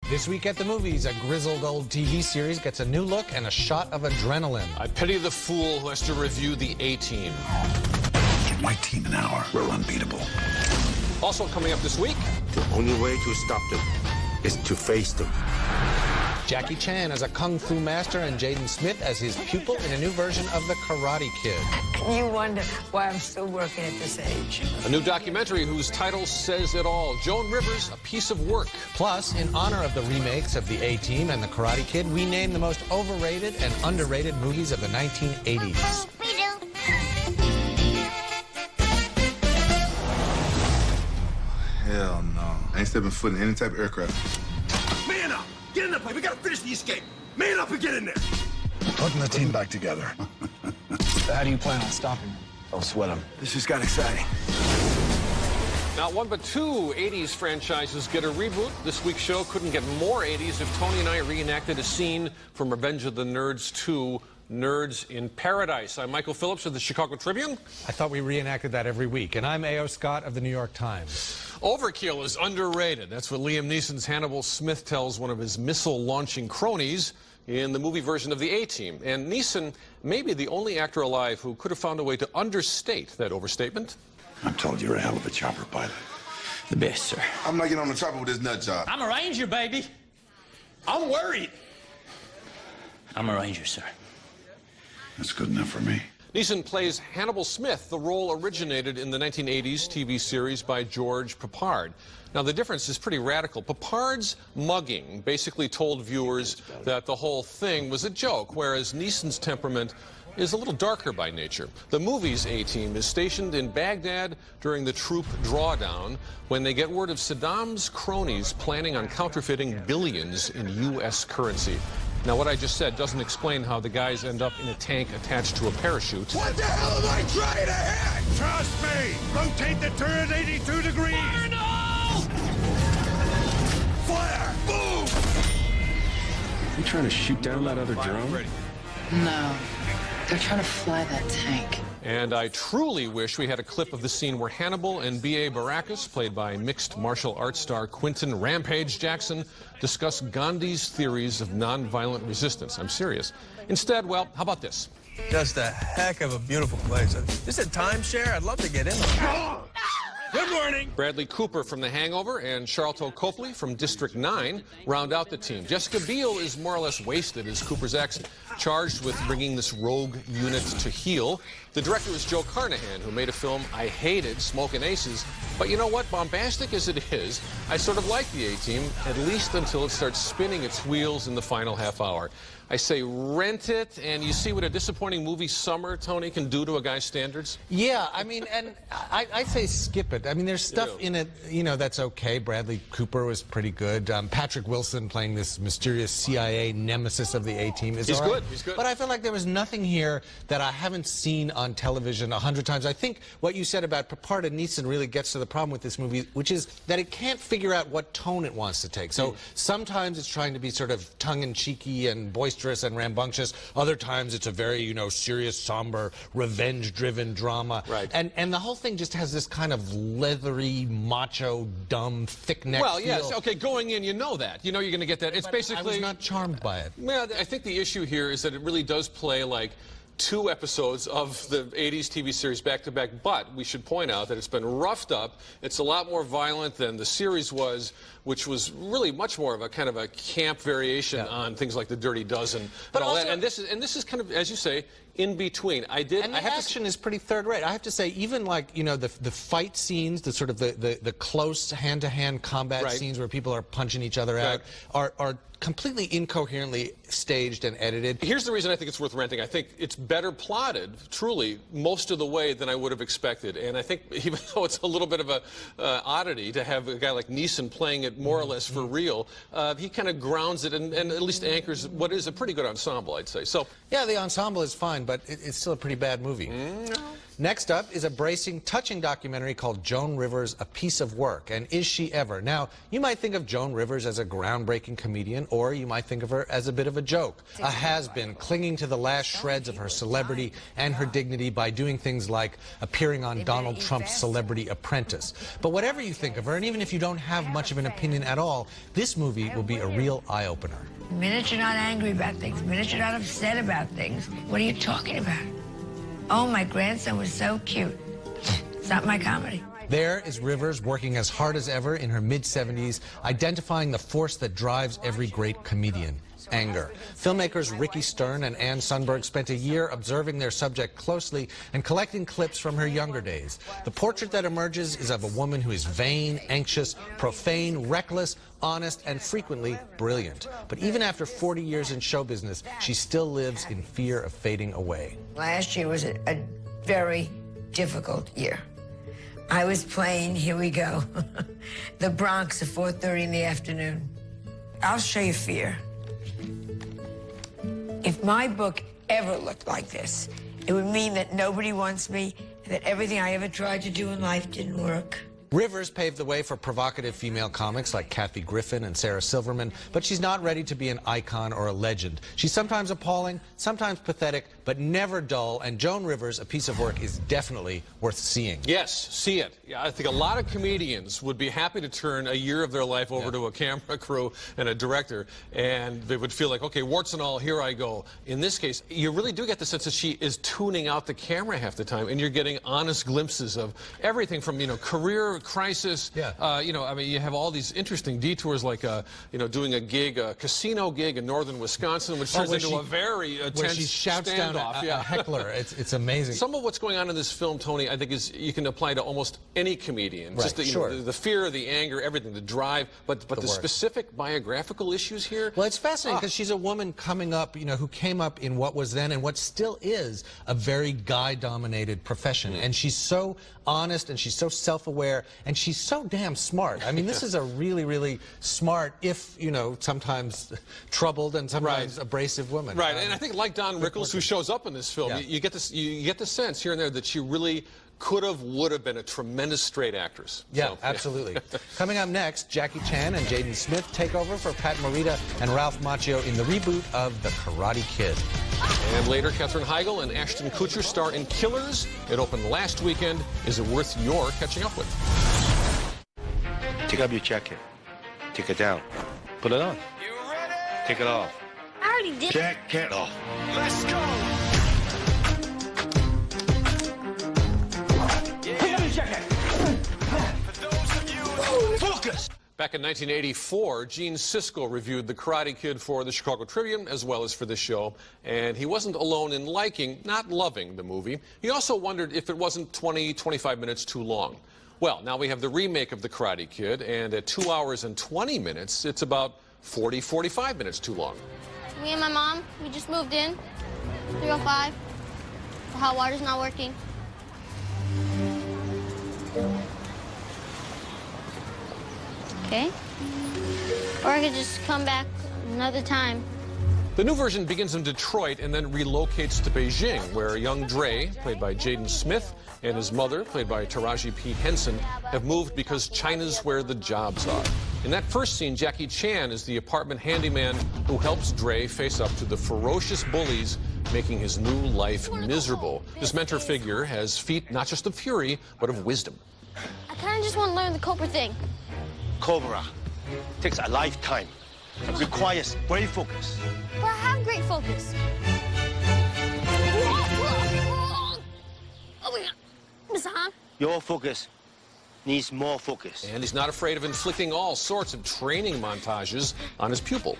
This week at the movies, a grizzled old TV series gets a new look and a shot of adrenaline. I pity the fool who has to review the A-Team. Give my team an hour. We're unbeatable. Also coming up this week, the only way to stop them is to face them. Jackie Chan as a kung fu master and Jaden Smith as his pupil in a new version of The Karate Kid. You wonder why I'm still working at this age. A new documentary whose title says it all. Joan Rivers, A Piece of Work. Plus, in honor of the remakes of The A-Team and The Karate Kid, we name the most overrated and underrated movies of the 1980s. Hell no. I ain't stepping foot in any type of aircraft. Man up! Get in the plane. We gotta finish the escape. Man up and get in there. Putting the team back together. How do you plan on stopping him? Don't sweat him. This just got exciting. Not one but two 80s franchises get a reboot. This week's show couldn't get more 80s if Tony and I reenacted a scene from Revenge of the Nerds 2, Nerds in Paradise. I'm Michael Phillips of the Chicago Tribune. I thought we reenacted that every week. And I'm A.O. Scott of the New York Times. Overkill is underrated. That's what Liam Neeson's Hannibal Smith tells one of his missile-launching cronies in the movie version of The A-Team. And Neeson may be the only actor alive who could have found a way to understate that overstatement. I'm told you're a hell of a chopper pilot. The best, sir. I'm not getting on the chopper with this nut job. I'm a ranger, baby. I'm worried. I'm a ranger, sir. That's good enough for me. Neeson plays Hannibal Smith. The role originated in the 1980s TV series by George Peppard. Now, the difference is pretty radical. Peppard's mugging basically told viewers that the whole thing was a joke, whereas Neeson's temperament is a little darker by nature. The movie's A-Team is stationed in Baghdad during the troop drawdown when they get word of Saddam's cronies planning on counterfeiting billions in U.S. currency. Now, what I just said doesn't explain how the guys end up in a tank attached to a parachute. What the hell am I trying to hit? Trust me! Rotate the turret 82 degrees! Fire! Boom! You trying to shoot down that other drone? No, they're trying to fly that tank. And I truly wish we had a clip of the scene where Hannibal and B.A. Baracus, played by mixed martial arts star Quinton Rampage Jackson, discuss Gandhi's theories of nonviolent resistance. I'm serious. Instead, well, how about this? Just a heck of a beautiful place. Is it timeshare? I'd love to get in there. Good morning. Bradley Cooper from The Hangover and Charlton Copley from District 9 round out the team. Jessica Biel is more or less wasted as Cooper's ex, charged with bringing this rogue unit to heel. The director is Joe Carnahan, who made a film I hated, Smokin' Aces. But you know what? Bombastic as it is, I sort of like the A-Team, at least until it starts spinning its wheels in the final half hour. I say rent it, and you see what a disappointing movie Summer, Tony, can do to a guy's standards? Yeah, I mean, and I say skip it. I mean, there's stuff in it, you know, that's okay. Bradley Cooper was pretty good. Patrick Wilson playing this mysterious CIA nemesis of the A-Team is all right. He's good. But I feel like there was nothing here that I haven't seen on television 100 times. I think what you said about Peppard and Neeson really gets to the problem with this movie, which is that it can't figure out what tone it wants to take. So sometimes it's trying to be sort of tongue-in-cheeky and boisterous and rambunctious. Other times it's a very, you know, serious, somber, revenge-driven drama. Right. And the whole thing just has this kind of leathery, macho, dumb, thick-neck Well, feel. yes, okay, going in, you know that. You know you're going to get that. It's basically... I was not charmed by it. Well, I think the issue here is that it really does play like 2 episodes of the 80s TV series back-to-back, but we should point out that it's been roughed up. It's a lot more violent than the series was, which was really much more of a kind of a camp variation on things like The Dirty Dozen But and all also, that. And this is kind of, as you say, in between. And the action is pretty third-rate. I have to say, even like, you know, the fight scenes, the sort of the close hand-to-hand combat scenes where people are punching each other out are completely incoherently staged and edited. Here's the reason I think it's worth renting. I think it's better plotted, truly, most of the way than I would have expected. And I think even though it's a little bit of a oddity to have a guy like Neeson playing it more or less for real, he kind of grounds it and at least anchors what is a pretty good ensemble, I'd say. So yeah, the ensemble is fine, but it's still a pretty bad movie. Next up is a bracing, touching documentary called Joan Rivers, A Piece of Work, and Is She Ever? Now, you might think of Joan Rivers as a groundbreaking comedian, or you might think of her as a bit of a joke. A has-been, clinging to the last shreds of her celebrity and her dignity by doing things like appearing on Donald Trump's Celebrity Apprentice. But whatever you think of her, and even if you don't have much of an opinion at all, this movie will be a real eye-opener. The minute you're not angry about things, the minute you're not upset about things, what are you talking about? Oh, my grandson was so cute. It's not my comedy. There is Rivers working as hard as ever in her mid-70s, identifying the force that drives every great comedian. Anger. Filmmakers Ricky Stern and Ann Sundberg spent a year observing their subject closely and collecting clips from her younger days. The portrait that emerges is of a woman who is vain, anxious, profane, reckless, honest, and frequently brilliant. But even after 40 years in show business, she still lives in fear of fading away. Last year was a very difficult year. I was playing, here we go, the Bronx at 4:30 in the afternoon. I'll show you fear. If my book ever looked like this, it would mean that nobody wants me and that everything I ever tried to do in life didn't work. Rivers paved the way for provocative female comics like Kathy Griffin and Sarah Silverman, but she's not ready to be an icon or a legend. She's sometimes appalling, sometimes pathetic, but never dull, and Joan Rivers, A Piece of Work, is definitely worth seeing. Yes, see it. Yeah, I think a lot of comedians would be happy to turn a year of their life over to a camera crew and a director, and they would feel like, okay, warts and all, here I go. In this case, you really do get the sense that she is tuning out the camera half the time, and you're getting honest glimpses of everything from, you know, career crisis. Yeah. You know, I mean, you have all these interesting detours, like, you know, doing a gig, a casino gig in northern Wisconsin, which turns into a very tense where she shouts down a heckler. It's amazing. Some of what's going on in this film, Tony, I think is you can apply to almost any comedian. Right, just the, sure. the fear, the anger, everything, the drive, but the specific biographical issues here. Well, it's fascinating because she's a woman coming up, you know, who came up in what was then and what still is a very guy-dominated profession, and she's so honest and she's so self-aware and she's so damn smart. I mean, this is a really, really smart, if, you know, sometimes troubled and sometimes abrasive woman. Right, and I think like Don Rickles, who shows up in this film, you get this, you get the sense here and there that she really could have, would have been a tremendous straight actress. Yeah, so, absolutely. Coming up next, Jackie Chan and Jaden Smith take over for Pat Morita and Ralph Macchio in the reboot of The Karate Kid. And later, Katherine Heigl and Ashton Kutcher star in Killers. It opened last weekend. Is it worth your catching up with? Take up your jacket. Take it down. Put it on. You ready? Take it off. I already did. Jacket off. Let's go. Focus! Back in 1984, Gene Siskel reviewed The Karate Kid for the Chicago Tribune as well as for this show, and he wasn't alone in liking, not loving, the movie. He also wondered if it wasn't 20-25 minutes too long. Well, now we have the remake of The Karate Kid, and at 2 hours and 20 minutes, it's about 40-45 minutes too long. Me and my mom, we just moved in, 305. The hot water's not working. Okay. Or I could just come back another time. The new version begins in Detroit and then relocates to Beijing, where young Dre, played by Jaden Smith, and his mother, played by Taraji P. Henson, have moved because China's where the jobs are. In that first scene, Jackie Chan is the apartment handyman who helps Dre face up to the ferocious bullies making his new life miserable. This mentor figure has feet not just of fury, but of wisdom. I kind of just want to learn the Cobra thing. Cobra takes a lifetime. It requires great focus. But I have great focus. Oh my God. Miss Han? Your focus needs more focus. And he's not afraid of inflicting all sorts of training montages on his pupil.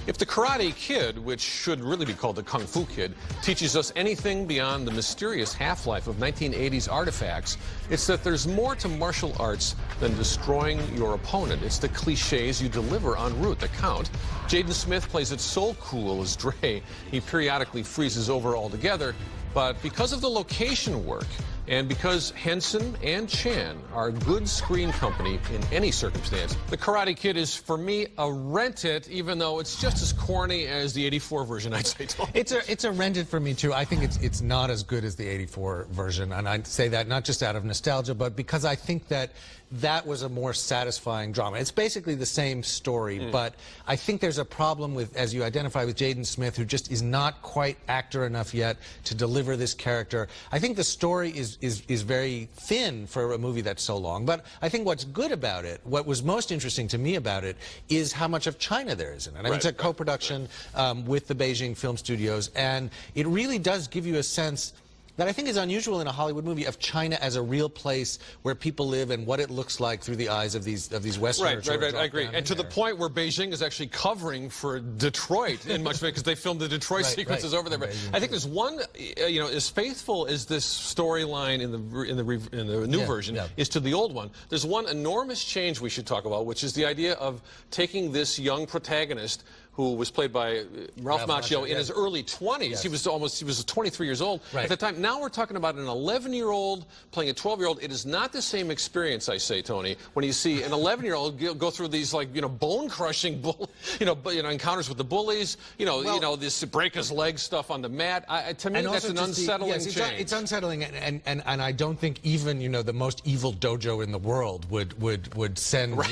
If the Karate Kid, which should really be called the Kung Fu Kid, teaches us anything beyond the mysterious half-life of 1980s artifacts, it's that there's more to martial arts than destroying your opponent. It's the cliches you deliver en route that count. Jaden Smith plays it so cool as Dre, he periodically freezes over altogether. But because of the location work, And because Henson and Chan are good screen company in any circumstance, The Karate Kid is, for me, a rent it, even though it's just as corny as the '84 version, I'd say. It's a rent it for me, too. I think it's not as good as the '84 version, and I say that not just out of nostalgia, but because I think that was a more satisfying drama. It's basically the same story, but I think there's a problem with, as you identify, with Jaden Smith, who just is not quite actor enough yet to deliver this character. I think the story is very thin for a movie that's so long, but I think what's good about it, what was most interesting to me about it, is how much of China there is in it. I mean, it's a co-production with the Beijing Film Studios, and it really does give you a sense that I think is unusual in a Hollywood movie, of China as a real place where people live and what it looks like through the eyes of these Westerners. Right, I agree. And to the point where Beijing is actually covering for Detroit in much of it, because they filmed the Detroit sequences over there. But I think there's one, you know, as faithful as this storyline in the new version is to the old one, there's one enormous change we should talk about, which is the idea of taking this young protagonist who was played by Ralph Macchio in his early 20s. He was 23 years old at the time. Now we're talking about an 11-year-old playing a 12-year-old. It is not the same experience, I say, Tony, when you see an 11-year-old go through these, like, bone-crushing, encounters with the bullies. This break his leg stuff on the mat. To me, that's an unsettling change. It's unsettling, and I don't think even the most evil dojo in the world would send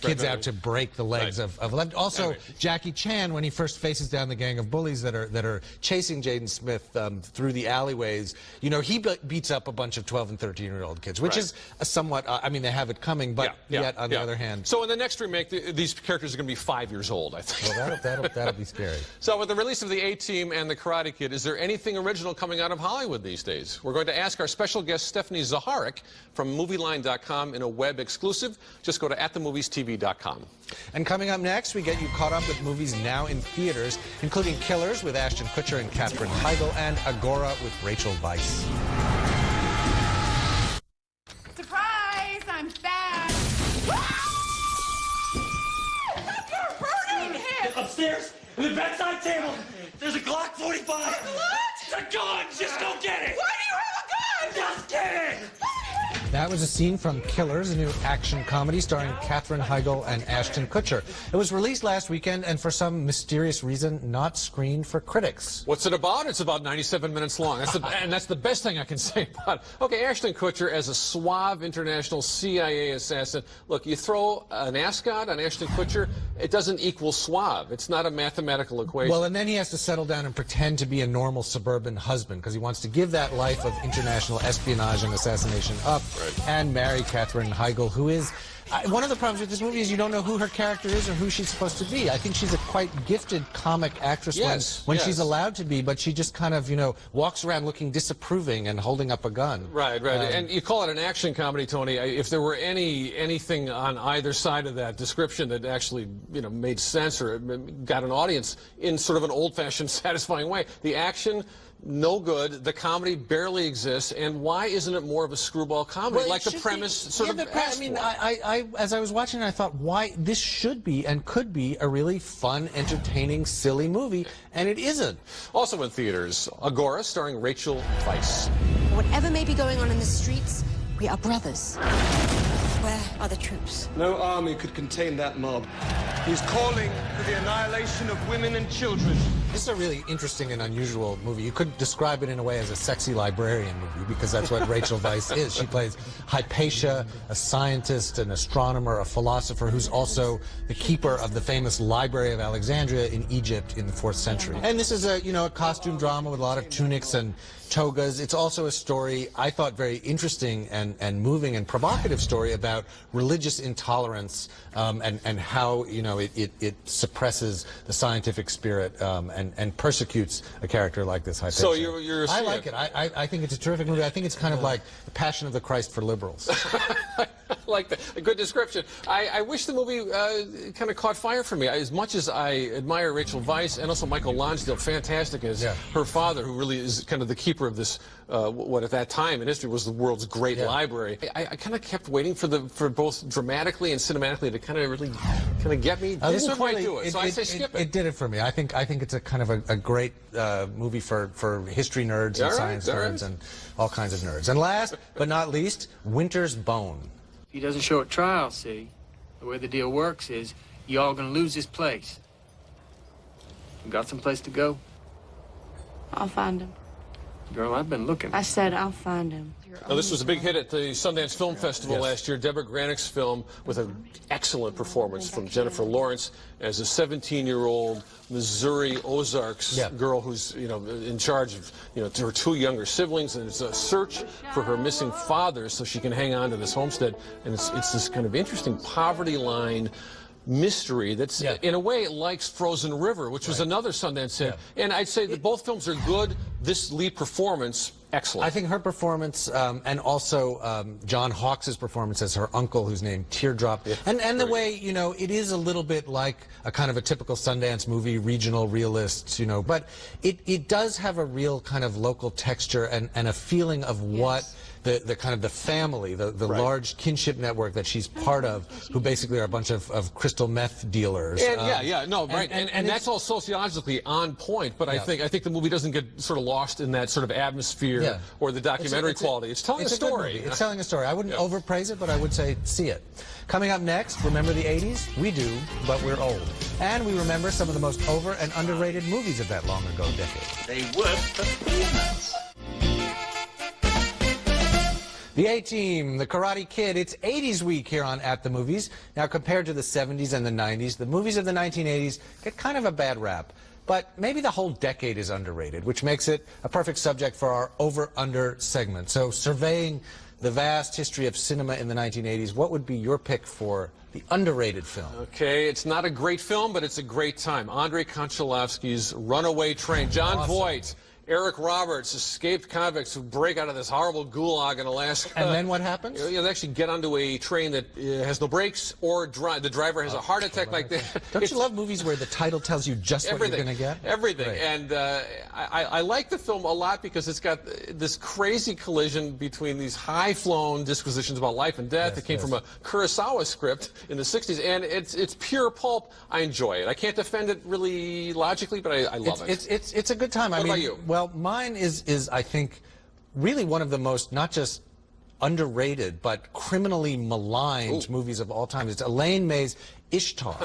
kids out to break the legs of 11. Also, Jackie Chan, when he first faces down the gang of bullies that are chasing Jaden Smith through the alleyways, he beats up a bunch of 12 and 13-year-old kids, which is a somewhat, I mean, they have it coming, but yet on the other hand. So in the next remake, these characters are going to be 5 years old, I think. Well, that'll be scary. So with the release of the A-Team and the Karate Kid, is there anything original coming out of Hollywood these days? We're going to ask our special guest, Stephanie Zaharek, from MovieLine.com in a web exclusive. Just go to atthemoviestv.com. And coming up next, we get you caught up with movies now in theaters, including Killers with Ashton Kutcher and Katherine Heigl, and Agora with Rachel Weisz. Surprise! I'm back! You're burning him! Upstairs, in the bedside table, there's a Glock 45. What? It's a gun! Just go get it! Why do you have a gun? Just get it! That was a scene from Killers, a new action comedy starring Katherine Heigl and Ashton Kutcher. It was released last weekend and for some mysterious reason not screened for critics. What's it about? It's about 97 minutes long. And that's the best thing I can say about it. Okay, Ashton Kutcher as a suave international CIA assassin. Look, you throw an ascot on Ashton Kutcher, it doesn't equal suave. It's not a mathematical equation. Well, and then he has to settle down and pretend to be a normal suburban husband because he wants to give that life of international espionage and assassination up. And marry Katherine Heigl, who is... one of the problems with this movie is you don't know who her character is or who she's supposed to be. I think she's a quite gifted comic actress when she's allowed to be, but she just kind of, walks around looking disapproving and holding up a gun. Right. And you call it an action comedy, Tony. If there were anything on either side of that description that actually, made sense or got an audience in sort of an old-fashioned, satisfying way, the action... no good. The comedy barely exists. And why isn't it more of a screwball comedy, like the premise sort of asks for? I as I was watching it, I thought, why this should be and could be a really fun, entertaining, silly movie, and it isn't. Also in theaters, Agora, starring Rachel Weisz. Whatever may be going on in the streets, we are brothers. Where are the troops? No army could contain that mob. He's calling for the annihilation of women and children. This is a really interesting and unusual movie. You could describe it in a way as a sexy librarian movie because that's what Rachel Weisz is. She plays Hypatia, a scientist, an astronomer, a philosopher who's also the keeper of the famous Library of Alexandria in Egypt in the 4th century. And this is a costume drama with a lot of tunics and togas. It's also a story, I thought, very interesting and moving and provocative story about religious intolerance and how it suppresses the scientific spirit and persecutes a character like this Hypatia. So you're I like it. I think it's a terrific movie. I think it's kind of like the Passion of the Christ for liberals. like that. A good description. I wish the movie kind of caught fire for me. As much as I admire Rachel Weisz and also Michael Lonsdale, fantastic as her father, who really is kind of the keeper of this, what at that time in history was the world's great library. I kind of kept waiting for both dramatically and cinematically to kind of really get me. Didn't quite do it, so I say skip it. It did it for me. I think it's a kind of a great movie for history nerds and science nerds and all kinds of nerds. And last but not least, Winter's Bone. He doesn't show at trial, see? The way the deal works is you all gonna lose this place. You got some place to go? I'll find him. Girl, I've been looking. I said I'll find him. Now, this was a big hit at the Sundance Film Festival last year. Deborah Granick's film with an excellent performance from Jennifer Lawrence as a 17-year-old Missouri Ozarks girl who's, in charge of, her two younger siblings, and it's a search for her missing father so she can hang on to this homestead. And it's this kind of interesting poverty line mystery that's in a way like Frozen River, which was another Sundance hit. And I'd say that both films are good. This lead performance, excellent. I think her performance and also John Hawkes' performance as her uncle, who's named Teardrop, and the way it is a little bit like a kind of a typical Sundance movie, regional realists, but it does have a real kind of local texture and a feeling of what the kind of the family, the large kinship network that she's part of, who basically are a bunch of crystal meth dealers. And and that's all sociologically on point. But I think the movie doesn't get sort of lost in that sort of atmosphere or the documentary quality. It's telling a story. It's telling a story. I wouldn't overpraise it, but I would say see it. Coming up next, remember the 80s? We do, but we're old. And we remember some of the most over and underrated movies of that long ago decade. They work for peanuts. The A-Team, The Karate Kid, it's 80s week here on At the Movies. Now, compared to the 70s and the 90s, the movies of the 1980s get kind of a bad rap. But maybe the whole decade is underrated, which makes it a perfect subject for our over-under segment. So, surveying the vast history of cinema in the 1980s, what would be your pick for the underrated film? Okay, it's not a great film, but it's a great time. Andrei Konchalovsky's Runaway Train. Jon Voight. Eric Roberts, escaped convicts who break out of this horrible gulag in Alaska. And then what happens? They actually get onto a train that has no brakes, or the driver has a heart attack like that. Don't you love movies where the title tells you just what you're going to get? Everything. Right. And I like the film a lot because it's got this crazy collision between these high-flown disquisitions about life and death. It came from a Kurosawa script in the 60s, and it's pure pulp. I enjoy it. I can't defend it really logically, but I love it. It's a good time. What about you? Well, mine is I think really one of the most not just underrated but criminally maligned movies of all time. It's Elaine May's Ishtar,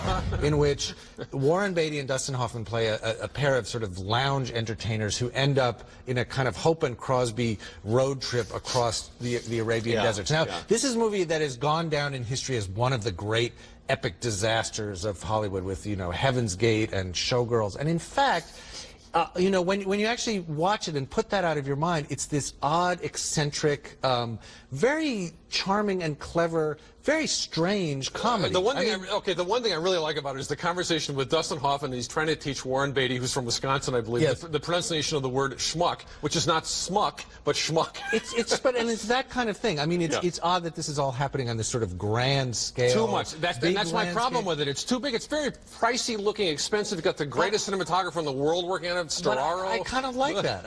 in which Warren Beatty and Dustin Hoffman play a pair of sort of lounge entertainers who end up in a kind of Hope and Crosby road trip across the Arabian deserts. Now, this is a movie that has gone down in history as one of the great epic disasters of Hollywood with, Heaven's Gate and Showgirls. And in fact, when you actually watch it and put that out of your mind, it's this odd, eccentric, very charming and clever, very strange comedy. The one thing I really like about it is the conversation with Dustin Hoffman. He's trying to teach Warren Beatty, who's from Wisconsin, I believe, the pronunciation of the word schmuck, which is not smuck, but schmuck. And it's that kind of thing. I mean, it's odd that this is all happening on this sort of grand scale. Too much. That's my problem with it. It's too big. It's very pricey looking, expensive. You've got the greatest cinematographer in the world working on it, Storaro. I kind of like that.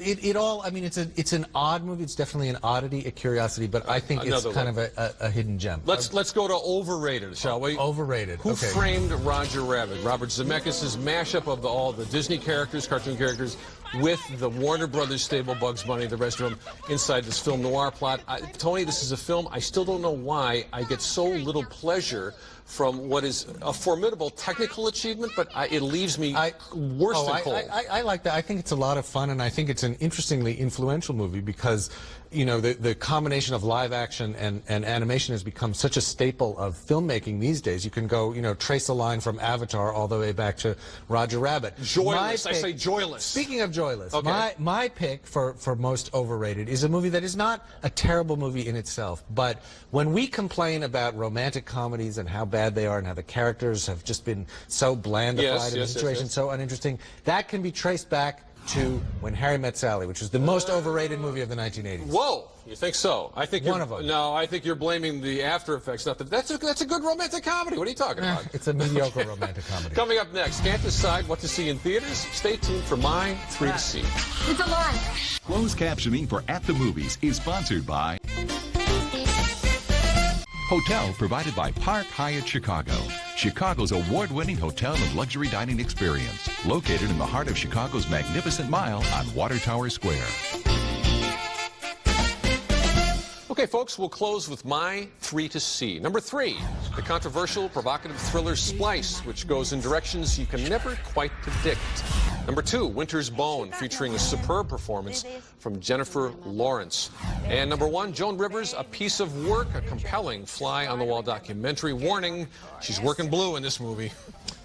It's an odd movie. It's definitely an oddity, a curiosity, but I think it's kind of a hidden gem. Let's go to overrated, shall we? Overrated. Who Framed Roger Rabbit? Robert Zemeckis' mashup of all the Disney characters, cartoon characters, with the Warner Brothers stable, Bugs Bunny, the rest of them, inside this film noir plot. Tony, this is a film, I still don't know why I get so little pleasure from what is a formidable technical achievement, but it leaves me worse than cold. I like that. I think it's a lot of fun, and I think it's an interestingly influential movie because, the combination of live action and animation has become such a staple of filmmaking these days. You can go, trace a line from Avatar all the way back to Roger Rabbit. Joyless. I say joyless. Speaking of joyless, my pick for most overrated is a movie that is not a terrible movie in itself, but when we complain about romantic comedies and how bad they are and how the characters have just been so blandified and the situation so uninteresting, that can be traced back to When Harry Met Sally, which was the most overrated movie of the 1980s. Whoa! You think so? I think one of them. No, I think you're blaming the after effects. Not that's a good romantic comedy. What are you talking about? It's a mediocre romantic comedy. Coming up next, can't decide what to see in theaters? Stay tuned for my 3 to see. It's alive. Closed captioning for At the Movies is sponsored by Hotel provided by Park Hyatt Chicago, Chicago's award-winning hotel and luxury dining experience, located in the heart of Chicago's Magnificent Mile on Water Tower Square. Okay, folks, we'll close with my 3 to see. Number 3, the controversial, provocative thriller Splice, which goes in directions you can never quite predict. Number 2, Winter's Bone, featuring a superb performance from Jennifer Lawrence. And number 1, Joan Rivers, A Piece of Work, a compelling fly-on-the-wall documentary. Warning, she's working blue in this movie.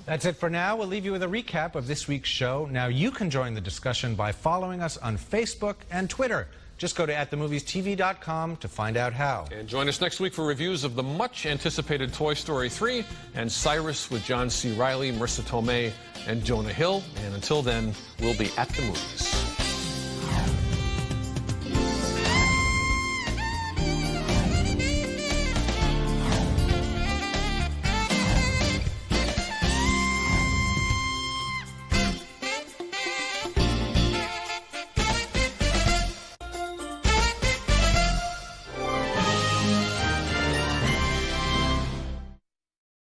That's it for now. We'll leave you with a recap of this week's show. Now you can join the discussion by following us on Facebook and Twitter. Just go to atthemoviestv.com to find out how. And join us next week for reviews of the much-anticipated Toy Story 3 and Cyrus with John C. Reilly, Marissa Tomei, and Jonah Hill. And until then, we'll be at the movies.